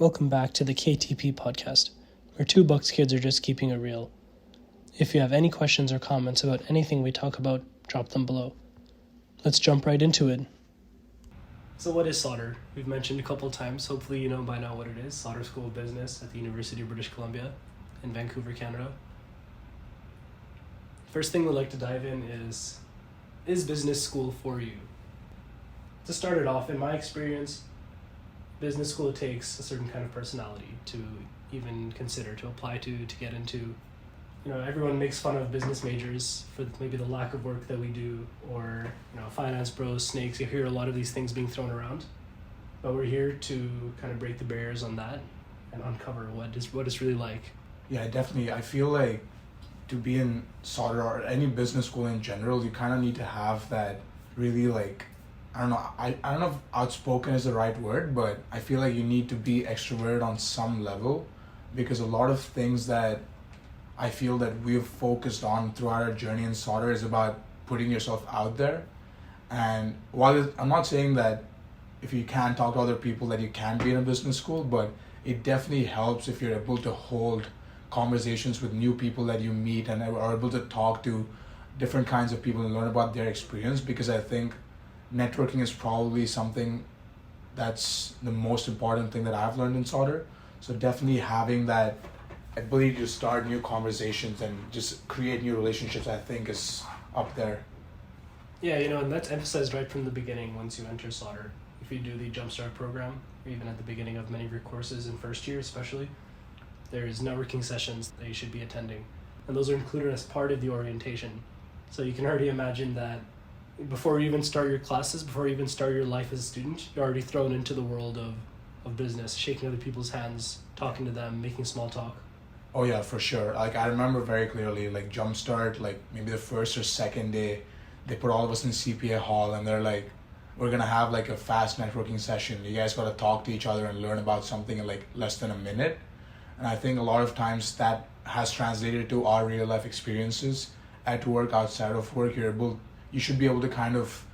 Welcome back to the KTP podcast, where two Bucks kids are just keeping it real. If you have any questions or comments about anything we talk about, drop them below. Let's jump right into it. So what is Sauder? We've mentioned a couple times. Hopefully you know by now what it is. Sauder School of Business at the University of British Columbia in Vancouver, Canada. First thing we'd like to dive in is business school for you? To start it off, in my experience, business school takes a certain kind of personality to even consider, to apply to get into. Everyone makes fun of business majors for maybe the lack of work that we do, or, finance bros, snakes. You hear a lot of these things being thrown around. But we're here to kind of break the barriers on that and uncover what it's really like. Yeah, definitely. I feel like to be in Sauder or any business school in general, you kind of need to have that really I don't know if outspoken is the right word, but I feel like you need to be extroverted on some level, because a lot of things that I feel that we've focused on throughout our journey in Sauder is about putting yourself out there. And while I'm not saying that if you can't talk to other people that you can be in a business school, but it definitely helps if you're able to hold conversations with new people that you meet and are able to talk to different kinds of people and learn about their experience, because I think networking is probably something that's the most important thing that I've learned in Sauder. So definitely having that ability to start new conversations and just create new relationships, I think, is up there. Yeah, and that's emphasized right from the beginning once you enter Sauder. If you do the Jumpstart program, or even at the beginning of many of your courses in first year especially, there's networking sessions that you should be attending. And those are included as part of the orientation. So you can already imagine that before you even start your classes, before you even start your life as a student, you're already thrown into the world of business, shaking other people's hands, talking to them, making small talk. Oh yeah, for sure. I remember very clearly, Jumpstart, maybe the first or second day, they put all of us in CPA hall and they're like, we're going to have a fast networking session. You guys got to talk to each other and learn about something in less than a minute. And I think a lot of times that has translated to our real life experiences at work, outside of work. You should be able to kind of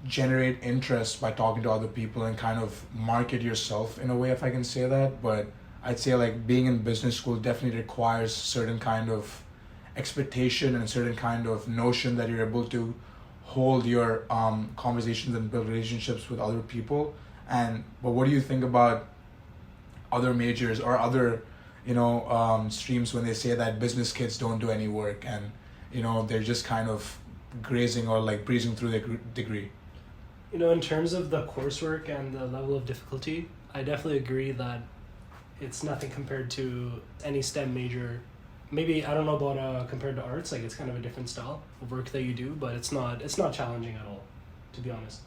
generate interest by talking to other people and kind of market yourself in a way, if I can say that. But I'd say being in business school definitely requires certain kind of expectation and certain kind of notion that you're able to hold your conversations and build relationships with other people. But what do you think about other majors or other streams when they say that business kids don't do any work and they're just kind of grazing or breezing through their degree? In terms of the coursework and the level of difficulty, I definitely agree that it's nothing compared to any STEM major. Maybe, I don't know about compared to arts, it's kind of a different style of work that you do, but it's not challenging at all, to be honest.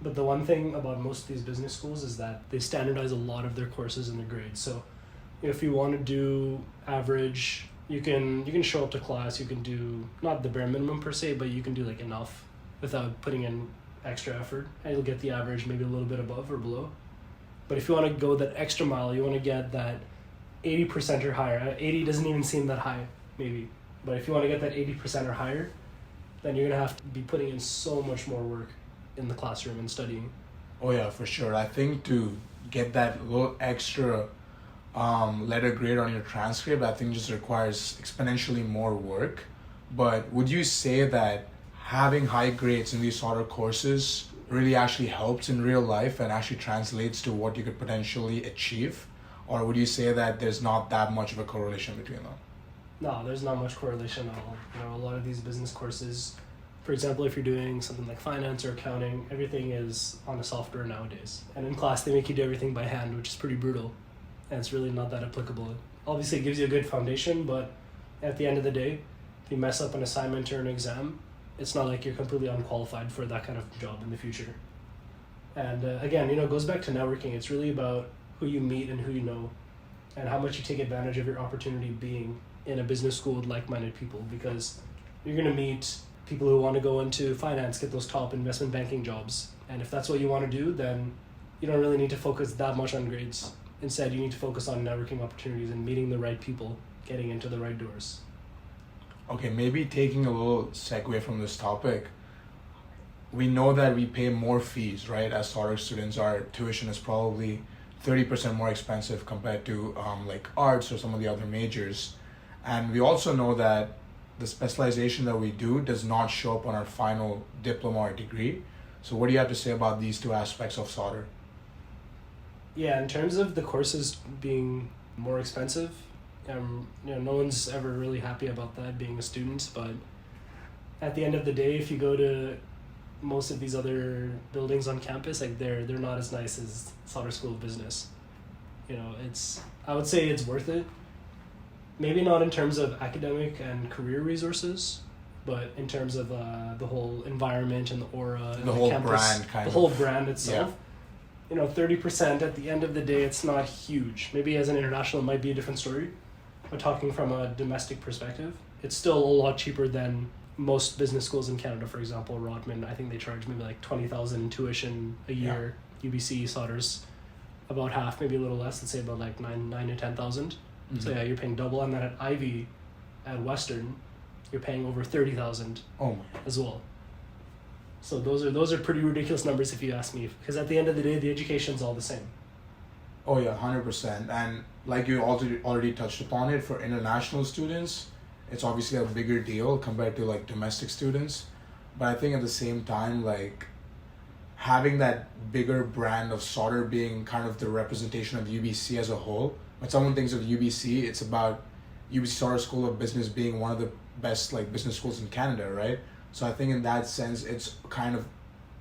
But the one thing about most of these business schools is that they standardize a lot of their courses and their grades. So if you want to do average, you can show up to class, you can do not the bare minimum per se, but you can do enough without putting in extra effort, and you'll get the average maybe a little bit above or below. But if you want to go that extra mile, you want to get that 80% or higher. 80 doesn't even seem that high, maybe. But if you want to get that 80% or higher, then you're going to have to be putting in so much more work in the classroom and studying. Oh yeah, for sure. I think to get that little extra letter grade on your transcript, I think just requires exponentially more work. But would you say that having high grades in these sort of courses really actually helps in real life and actually translates to what you could potentially achieve? Or would you say that there's not that much of a correlation between them? No, there's not much correlation at all. A lot of these business courses, for example, if you're doing something like finance or accounting, everything is on a software nowadays. And in class, they make you do everything by hand, which is pretty brutal. And it's really not that applicable. Obviously, it gives you a good foundation, but at the end of the day, if you mess up an assignment or an exam, it's not like you're completely unqualified for that kind of job in the future. And again, it goes back to networking. It's really about who you meet and who you know, and how much you take advantage of your opportunity being in a business school with like-minded people, because you're going to meet people who want to go into finance, get those top investment banking jobs. And if that's what you want to do, then you don't really need to focus that much on grades. Instead, you need to focus on networking opportunities and meeting the right people, getting into the right doors. Okay, maybe taking a little segue from this topic, we know that we pay more fees, right? As Sauder students, our tuition is probably 30% more expensive compared to like arts or some of the other majors. And we also know that the specialization that we do does not show up on our final diploma or degree. So what do you have to say about these two aspects of Sauder? Yeah, in terms of the courses being more expensive, no one's ever really happy about that being a student, but at the end of the day, if you go to most of these other buildings on campus, like they're not as nice as Sauder School of Business. I would say it's worth it. Maybe not in terms of academic and career resources, but in terms of the whole environment and the aura and the whole campus, brand the whole brand itself. Yeah. 30% at the end of the day, it's not huge. Maybe as an international, it might be a different story. But talking from a domestic perspective, it's still a lot cheaper than most business schools in Canada. For example, Rotman, I think they charge maybe like 20,000 tuition a year. Yeah. UBC, Sauder's about half, maybe a little less. Let's say about like 9 to 10,000. Mm-hmm. So yeah, you're paying double. And then at Ivy, at Western, you're paying over 30,000 as well. So those are pretty ridiculous numbers if you ask me. Because at the end of the day, the education's all the same. Oh yeah, 100%. And like you already touched upon it, for international students, it's obviously a bigger deal compared to like domestic students. But I think at the same time, like having that bigger brand of Sauder being kind of the representation of UBC as a whole. When someone thinks of UBC, it's about UBC Sauder School of Business being one of the best like business schools in Canada, right? So I think in that sense, it's kind of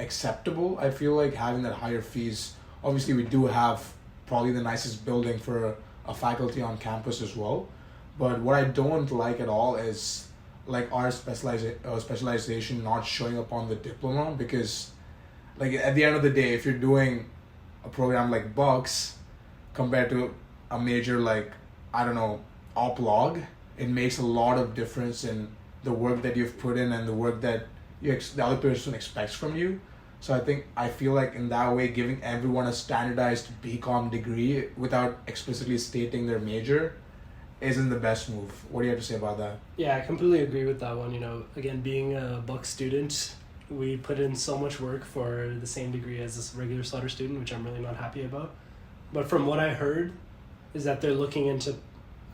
acceptable. I feel like having that higher fees. Obviously, we do have probably the nicest building for a faculty on campus as well. But what I don't like at all is like our specialization not showing up on the diploma, because like at the end of the day, if you're doing a program like Bucks compared to a major like, I don't know, Oplog, it makes a lot of difference in the work that you've put in and the work that the other person expects from you. So I feel like in that way, giving everyone a standardized BCom degree without explicitly stating their major isn't the best move. What do you have to say about that? Yeah, I completely agree with that one. Again, being a Buck student, we put in so much work for the same degree as this regular Sauder student, which I'm really not happy about. But from what I heard, is that they're looking into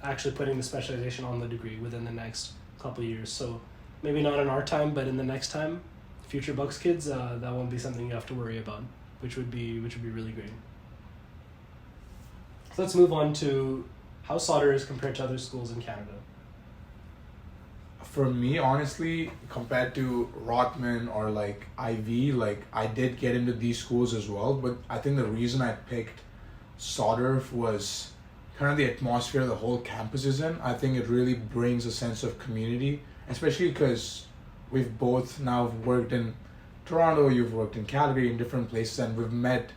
actually putting the specialization on the degree within the next couple of years. So maybe not in our time, but in the next time, future Bucks kids, that won't be something you have to worry about, which would be really great. So let's move on to how Sauder is compared to other schools in Canada. For me, honestly, compared to Rotman or like IV, like I did get into these schools as well, but I think the reason I picked Sauder was kind of the atmosphere the whole campus is in. I think it really brings a sense of community, especially because we've both now worked in Toronto, you've worked in Calgary, in different places, and we've met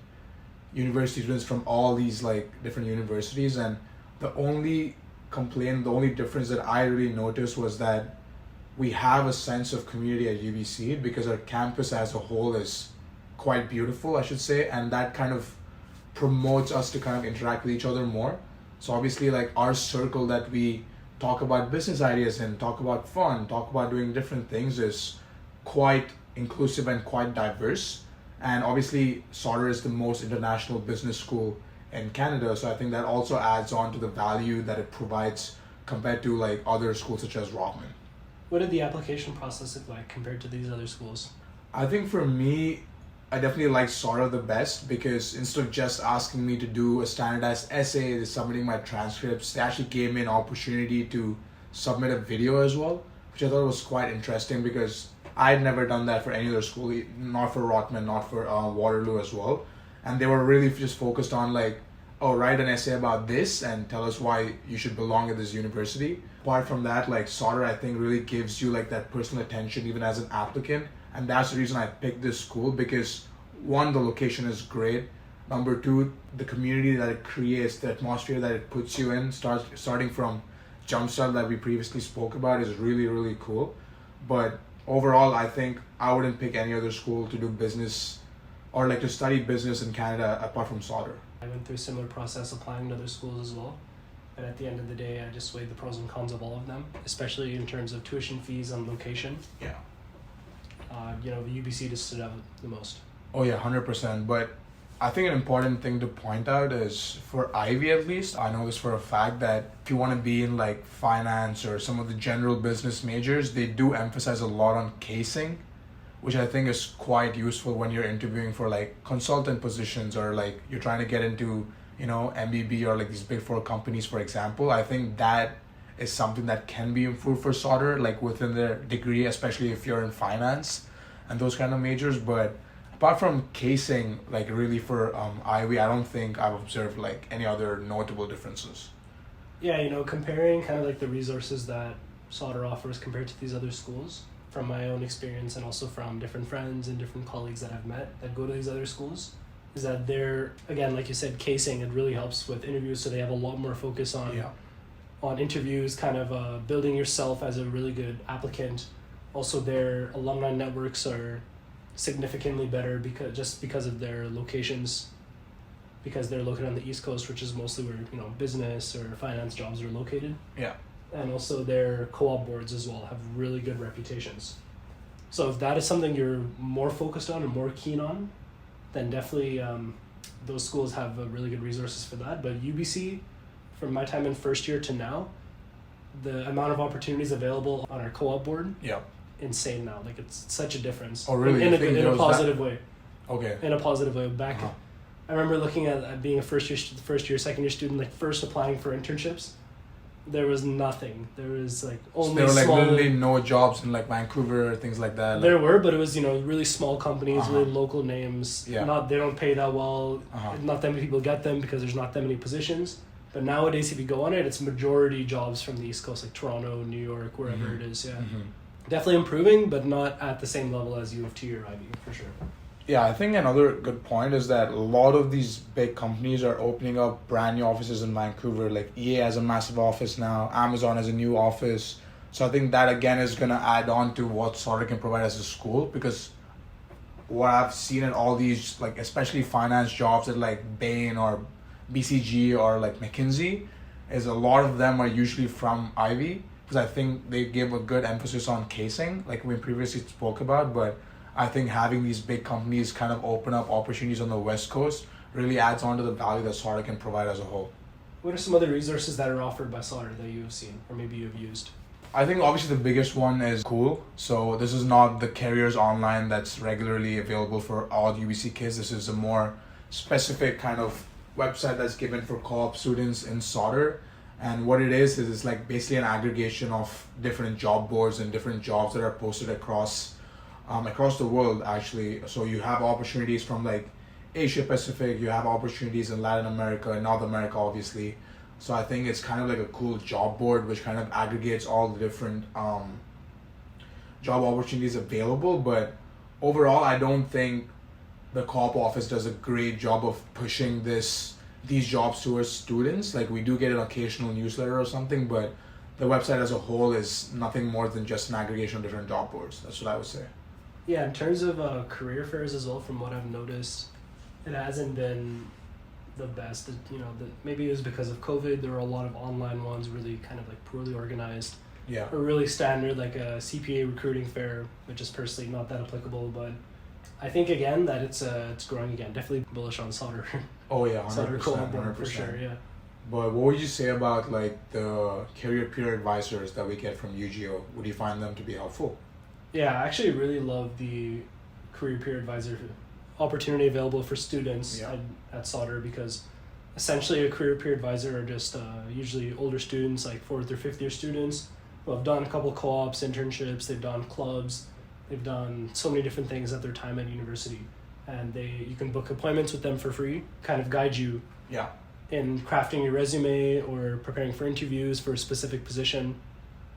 university students from all these like different universities. And the only difference that I really noticed was that we have a sense of community at UBC because our campus as a whole is quite beautiful, I should say, and that kind of promotes us to kind of interact with each other more. So obviously, like our circle that we talk about business ideas and talk about fun, talk about doing different things is quite inclusive and quite diverse. And obviously, Sauder is the most international business school in Canada. So I think that also adds on to the value that it provides compared to like other schools such as Rotman. What did the application process look like compared to these other schools? I think for me, I definitely like Sauder the best because instead of just asking me to do a standardized essay, submitting my transcripts, they actually gave me an opportunity to submit a video as well, which I thought was quite interesting because I had never done that for any other school, not for Rotman, not for Waterloo as well. And they were really just focused on like, oh, write an essay about this and tell us why you should belong at this university. Apart from that, like Sauder, I think really gives you like that personal attention even as an applicant. And that's the reason I picked this school because one, the location is great. Number two, the community that it creates, the atmosphere that it puts you in, starting from Jumpstart that we previously spoke about is really, really cool. But overall, I think I wouldn't pick any other school to do business or like to study business in Canada apart from Sauder. I went through a similar process applying to other schools as well. But at the end of the day, I just weighed the pros and cons of all of them, especially in terms of tuition fees and location. Yeah. The UBC just stood out the most. Oh yeah, 100%. But I think an important thing to point out is for Ivy at least, I know this for a fact that if you want to be in like finance or some of the general business majors, they do emphasize a lot on casing, which I think is quite useful when you're interviewing for like consultant positions or like you're trying to get into, MBB or like these big four companies, for example. I think that is something that can be improved for Sauder, like within their degree, especially if you're in finance and those kind of majors. But apart from casing, like really for Ivy, I don't think I've observed like any other notable differences. Yeah, comparing kind of like the resources that Sauder offers compared to these other schools, from my own experience and also from different friends and different colleagues that I've met that go to these other schools, is that they're, again, like you said, casing, it really helps with interviews, so they have a lot more focus on interviews, kind of building yourself as a really good applicant. Also, their alumni networks are significantly better because of their locations, because they're located on the East Coast, which is mostly where business or finance jobs are located. Yeah. And also their co-op boards as well have really good reputations. So if that is something you're more focused on and more keen on, then definitely those schools have really good resources for that. But UBC, from my time in first year to now, the amount of opportunities available on our co-op board, insane now. Like, it's such a difference. Oh, really? In a positive way. Okay. In a positive way. I remember looking at being a first year, second year student, like first applying for internships. There was nothing. There was like only there were like small, literally no jobs in like Vancouver, things like that. There were, but it was really small companies, really local names. Yeah. They don't pay that well. Not that many people get them because there's not that many positions. But nowadays, if you go on it, it's majority jobs from the East Coast, like Toronto, New York, wherever it is. Yeah, definitely improving, but not at the same level as U of T or Ivy for sure. Yeah, I think another good point is that a lot of these big companies are opening up brand new offices in Vancouver. Like EA has a massive office now, Amazon has a new office. So I think that again is going to add on to what Sauder can provide as a school, because what I've seen in all these, like especially finance jobs at like Bain or BCG or like McKinsey, is a lot of them are usually from Ivy, because I think they give a good emphasis on casing, like we previously spoke about. But I think having these big companies kind of open up opportunities on the West Coast really adds on to the value that Sauder can provide as a whole. What are some other resources that are offered by Sauder that you have seen or maybe you've used? I think obviously the biggest one is Cool. So this is not the careers online that's regularly available for all UBC kids. This is a more specific kind of website that's given for co-op students in Sauder. And what it is it's like basically an aggregation of different job boards and different jobs that are posted across the world, actually. So you have opportunities from like Asia Pacific, you have opportunities in Latin America and North America, obviously. So I think it's kind of like a cool job board which kind of aggregates all the different job opportunities available. But overall, I don't think the co-op office does a great job of pushing these jobs towards students. Like, we do get an occasional newsletter or something, but the website as a whole is nothing more than just an aggregation of different job boards. That's what I would say. Yeah, in terms of career fairs as well, from what I've noticed, it hasn't been the best. Maybe it was because of COVID. There were a lot of online ones, really kind of like poorly organized. Yeah. Or really standard, like a CPA recruiting fair, which is personally not that applicable. But I think again that it's growing again. Definitely bullish on Sauder. Oh yeah, 100%. Sauder co-op board for sure. Yeah. But what would you say about like the career peer advisors that we get from UGO? Would you find them to be helpful? Yeah, I actually really love the career peer advisor opportunity available for students at Sauder, because essentially a career peer advisor are just usually older students, like 4th or 5th year students, who have done a couple co-ops, internships, they've done clubs, they've done so many different things at their time at university. And you can book appointments with them for free, kind of guide you in crafting your resume or preparing for interviews for a specific position.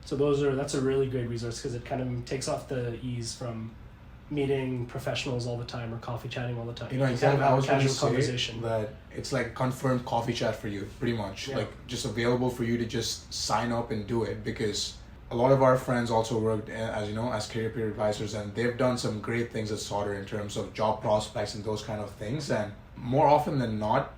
So that's a really great resource, because it kind of takes off the ease from meeting professionals all the time or coffee chatting all the time. Exactly. Kind of have I was a casual going to say conversation. that it's like confirmed coffee chat for you, pretty much. Yeah. Like, just available for you to just sign up and do it, because a lot of our friends also worked as career peer advisors, and they've done some great things at Sauder in terms of job prospects and those kind of things. And more often than not,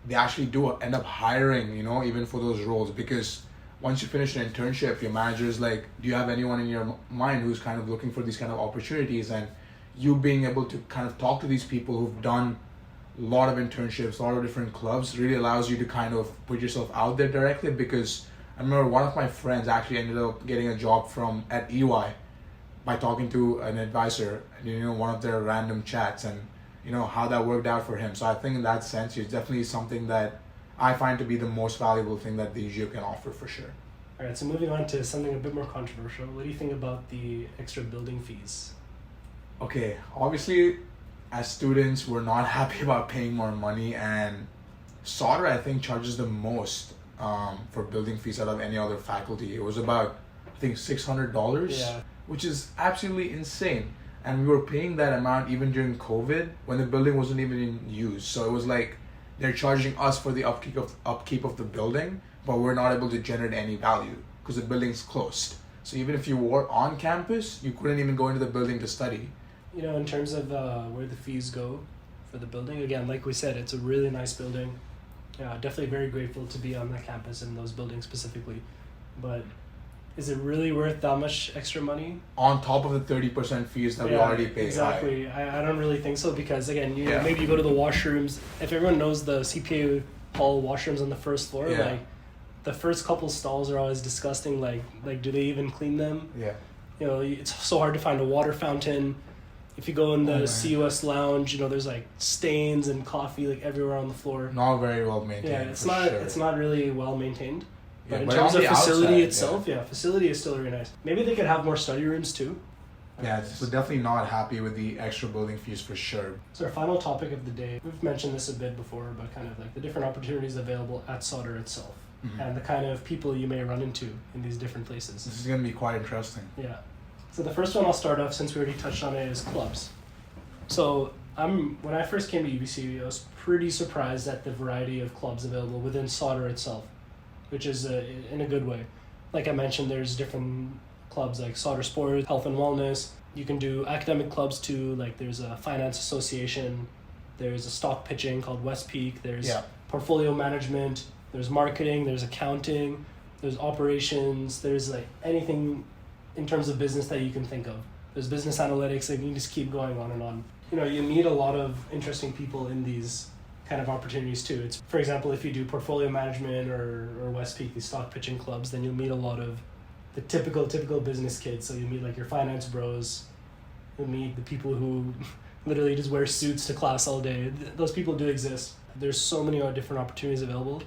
they actually do end up hiring, even for those roles, because once you finish an internship, your manager is like, do you have anyone in your mind who's kind of looking for these kind of opportunities? And you being able to kind of talk to these people who've done a lot of internships, a lot of different clubs, really allows you to kind of put yourself out there directly. Because I remember one of my friends actually ended up getting a job at EY by talking to an advisor, one of their random chats, and how that worked out for him. So I think in that sense, it's definitely something that I find to be the most valuable thing that the UGO can offer for sure. All right, so moving on to something a bit more controversial. What do you think about the extra building fees? Okay, obviously, as students, we're not happy about paying more money, and Sauder, I think, charges the most for building fees out of any other faculty. It was about, I think, $600, Yeah. which is absolutely insane. And we were paying that amount even during COVID when the building wasn't even in use. So it was like they're charging us for the upkeep of the building, but we're not able to generate any value because the building's closed. So even if you were on campus, you couldn't even go into the building to study. In terms of where the fees go for the building, again, like we said, it's a really nice building. Definitely very grateful to be on that campus and those buildings specifically. But is it really worth that much extra money? On top of the 30% fees that we already pay. Exactly. I don't really think so because, again, Yeah. maybe you go to the washrooms. If everyone knows the CPA hall washrooms on the first floor, Yeah. like the first couple stalls are always disgusting. Like do they even clean them? Yeah. It's so hard to find a water fountain. If you go in the CUS lounge, there's like stains and coffee like everywhere on the floor. Not very well maintained. Yeah, it's not really well maintained. But Yeah, in but terms on of the facility outside, itself, facility is still really nice. Maybe they could have more study rooms too. Yeah, so definitely not happy with the extra building fees for sure. So our final topic of the day, we've mentioned this a bit before, but kind of like the different opportunities available at Sauder itself, and the kind of people you may run into in these different places. This is going to be quite interesting. Yeah. So the first one I'll start off, since we already touched on it, is clubs. So when I first came to UBC, I was pretty surprised at the variety of clubs available within Sauder itself, which is in a good way. Like I mentioned, there's different clubs like Sauder Sport, Health and Wellness. You can do academic clubs too, like there's a finance association, there's a stock pitching called West Peak, there's portfolio management, there's marketing, there's accounting, there's operations, there's like anything in terms of business that you can think of. There's business analytics, and you can just keep going on and on. You meet a lot of interesting people in these kind of opportunities too. It's, for example, if you do portfolio management or West Peak, these stock pitching clubs, then you'll meet a lot of the typical business kids. So you meet like your finance bros, you'll meet the people who literally just wear suits to class all day. Those people do exist. There's so many different opportunities available,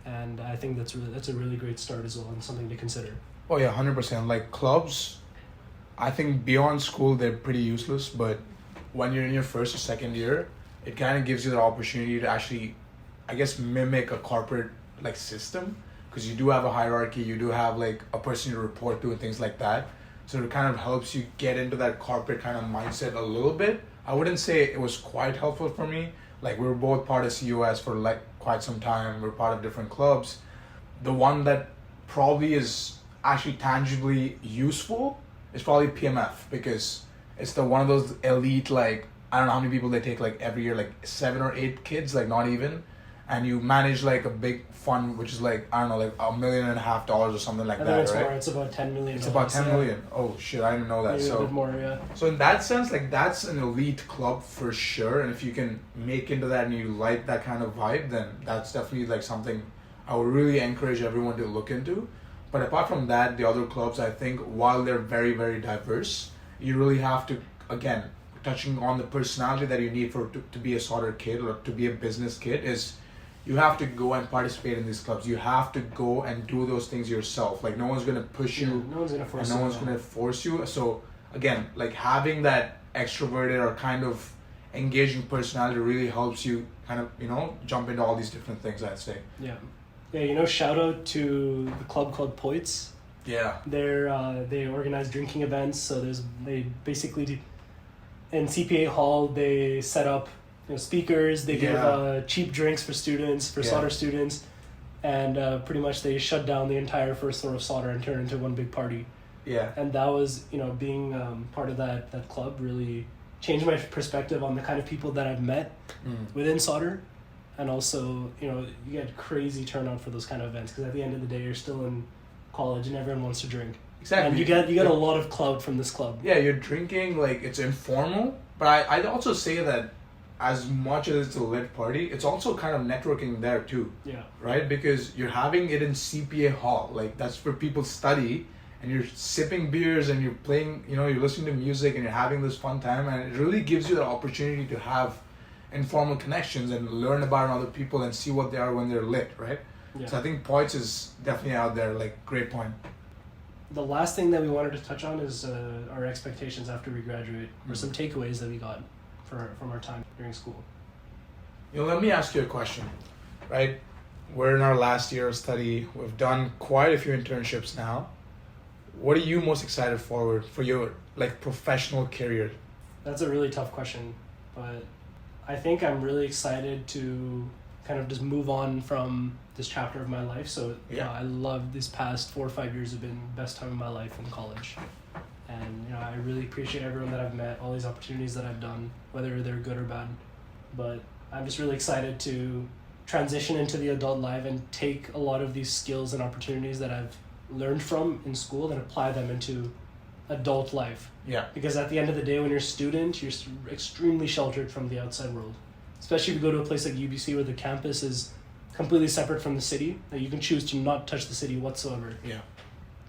and I think that's a really great start as well and something to consider. Oh yeah, 100%. Like clubs, I think beyond school they're pretty useless, but when you're in your first or second year, it kind of gives you the opportunity to actually, I guess, mimic a corporate like system, because you do have a hierarchy, you do have like a person you report to and things like that. So it kind of helps you get into that corporate kind of mindset a little bit. I wouldn't say it was quite helpful for me. Like we were both part of CUS for like quite some time. We're part of different clubs. The one that probably is actually tangibly useful is probably PMF, because it's the one of those elite, like, I don't know how many people they take like every year, like 7 or 8 kids, like not even, and you manage like a big fund which is like, I don't know, like $1.5 million or something like that, right? It's about 10 million. It's about 10 million. Oh shit, I didn't know that. Maybe So a bit more, yeah. So in that sense, like that's an elite club for sure, and if you can make into that and you like that kind of vibe, then that's definitely like something I would really encourage everyone to look into. But apart from that, the other clubs, I think, while they're very, very diverse, you really have to, again, touching on the personality that you need to be a Sauder kid or to be a business kid, is you have to go and participate in these clubs. You have to go and do those things yourself. Like no one's going to push you. No one's going to force you. And no one's going to force you. So again, like having that extroverted or kind of engaging personality really helps you kind of, jump into all these different things, I'd say. Yeah. Yeah, shout out to the club called Poits. Yeah. They organize drinking events. So they basically, in CPA Hall, they set up speakers. They give cheap drinks for students, for Sauder students, and pretty much they shut down the entire first floor of Sauder and turned into one big party. Yeah. And that was, being part of that club really changed my perspective on the kind of people that I've met within Sauder. And also, you get crazy turnout for those kind of events, because at the end of the day, you're still in college and everyone wants to drink. Exactly. And you get a lot of clout from this club. Yeah, you're drinking, like, it's informal, but I'd also say that as much as it's a lit party, it's also kind of networking there too. Yeah. Right? Because you're having it in CPA hall. Like that's where people study and you're sipping beers and you're playing, you're listening to music and you're having this fun time, and it really gives you the opportunity to have informal connections and learn about other people and see what they are when they're lit, right? Yeah. So I think points is definitely out there, like great point. The last thing that we wanted to touch on is our expectations after we graduate, or some takeaways that we got from our time during school. Let me ask you a question, right? We're in our last year of study. We've done quite a few internships now. What are you most excited for your like professional career? That's a really tough question, but I think I'm really excited to kind of just move on from this chapter of my life. So I love these past 4 or 5 years have been the best time of my life in college. And I really appreciate everyone that I've met, all these opportunities that I've done, whether they're good or bad. But I'm just really excited to transition into the adult life and take a lot of these skills and opportunities that I've learned from in school and apply them into adult life. Yeah. Because at the end of the day, when you're a student, you're extremely sheltered from the outside world. Especially if you go to a place like UBC where the campus is completely separate from the city, that you can choose to not touch the city whatsoever. Yeah.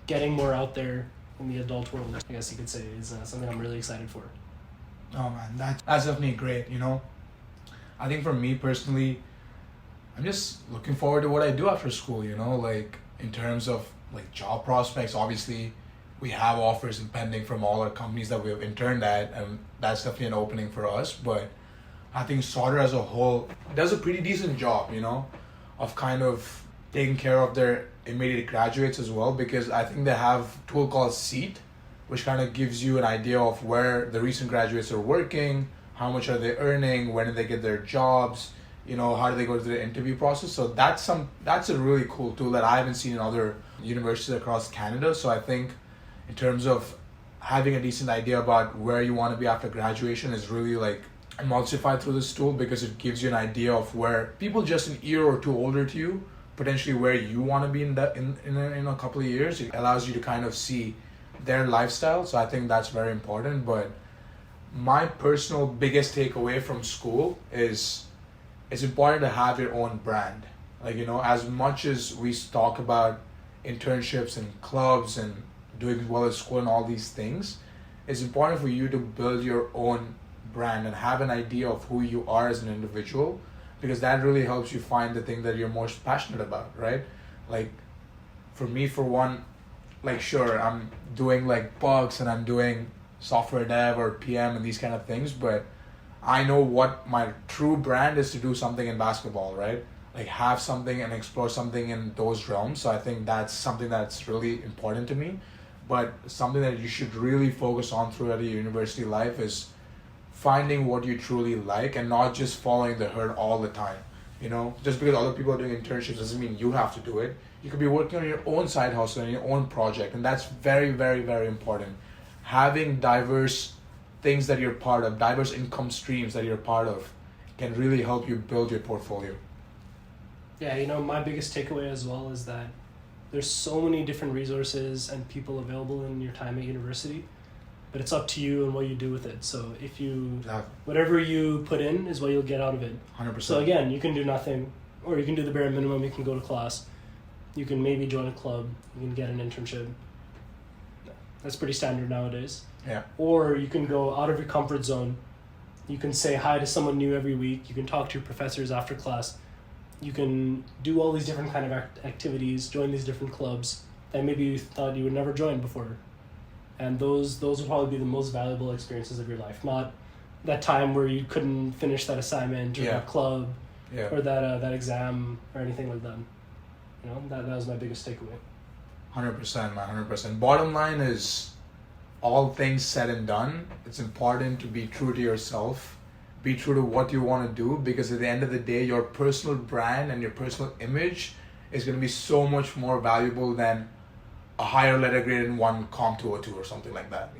Getting more out there in the adult world, I guess you could say, is something I'm really excited for. Oh man, that's definitely great, I think for me personally, I'm just looking forward to what I do after school, like in terms of like job prospects. Obviously, we have offers pending from all our companies that we have interned at, and that's definitely an opening for us. But I think Sauder as a whole does a pretty decent job, of kind of taking care of their immediate graduates as well, because I think they have a tool called Seat, which kind of gives you an idea of where the recent graduates are working, how much are they earning, when do they get their jobs, how do they go through the interview process. So that's a really cool tool that I haven't seen in other universities across Canada. So I think in terms of having a decent idea about where you want to be after graduation is really like emulsified through this tool, because it gives you an idea of where people just an year or two older to you, potentially where you want to be in a couple of years. It allows you to kind of see their lifestyle. So I think that's very important. But my personal biggest takeaway from school is it's important to have your own brand. Like, as much as we talk about internships and clubs and doing well at school and all these things, it's important for you to build your own brand and have an idea of who you are as an individual, because that really helps you find the thing that you're most passionate about, right? Like for me, for one, like sure, I'm doing like bugs and I'm doing software dev or PM and these kind of things, but I know what my true brand is to do something in basketball, right? Like have something and explore something in those realms. So I think that's something that's really important to me. But something that you should really focus on throughout your university life is finding what you truly like and not just following the herd all the time. Just because other people are doing internships doesn't mean you have to do it. You could be working on your own side hustle and your own project, and that's very, very, very important. Having diverse things that you're part of, diverse income streams that you're part of, can really help you build your portfolio. Yeah, my biggest takeaway as well is that there's so many different resources and people available in your time at university, but it's up to you and what you do with it. So if whatever you put in is what you'll get out of it. 100%. So again, you can do nothing, or you can do the bare minimum. You can go to class, you can maybe join a club, you can get an internship. That's pretty standard nowadays. Yeah. Or you can go out of your comfort zone. You can say hi to someone new every week. You can talk to your professors after class. You can do all these different kind of activities, join these different clubs that maybe you thought you would never join before. And those will probably be the most valuable experiences of your life. Not that time where you couldn't finish that assignment or that club or that exam or anything like that. That was my biggest takeaway. 100%, man, 100%. Bottom line is, all things said and done, it's important to be true to yourself, be true to what you want to do, because at the end of the day, your personal brand and your personal image is going to be so much more valuable than a higher letter grade in one Comp 202 or something like that,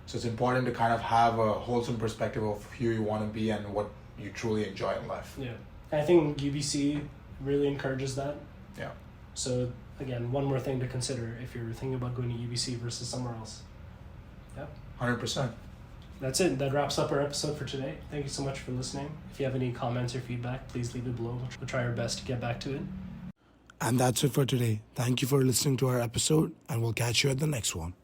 So it's important to kind of have a wholesome perspective of who you want to be and what you truly enjoy in life. Yeah. I think UBC really encourages that. Yeah. So again, one more thing to consider if you're thinking about going to UBC versus somewhere else. Yeah. 100%. that's it. That wraps up our episode for today. Thank you so much for listening. If you have any comments or feedback, please leave it below. We'll try our best to get back to it. And that's it for today. Thank you for listening to our episode, and we'll catch you at the next one.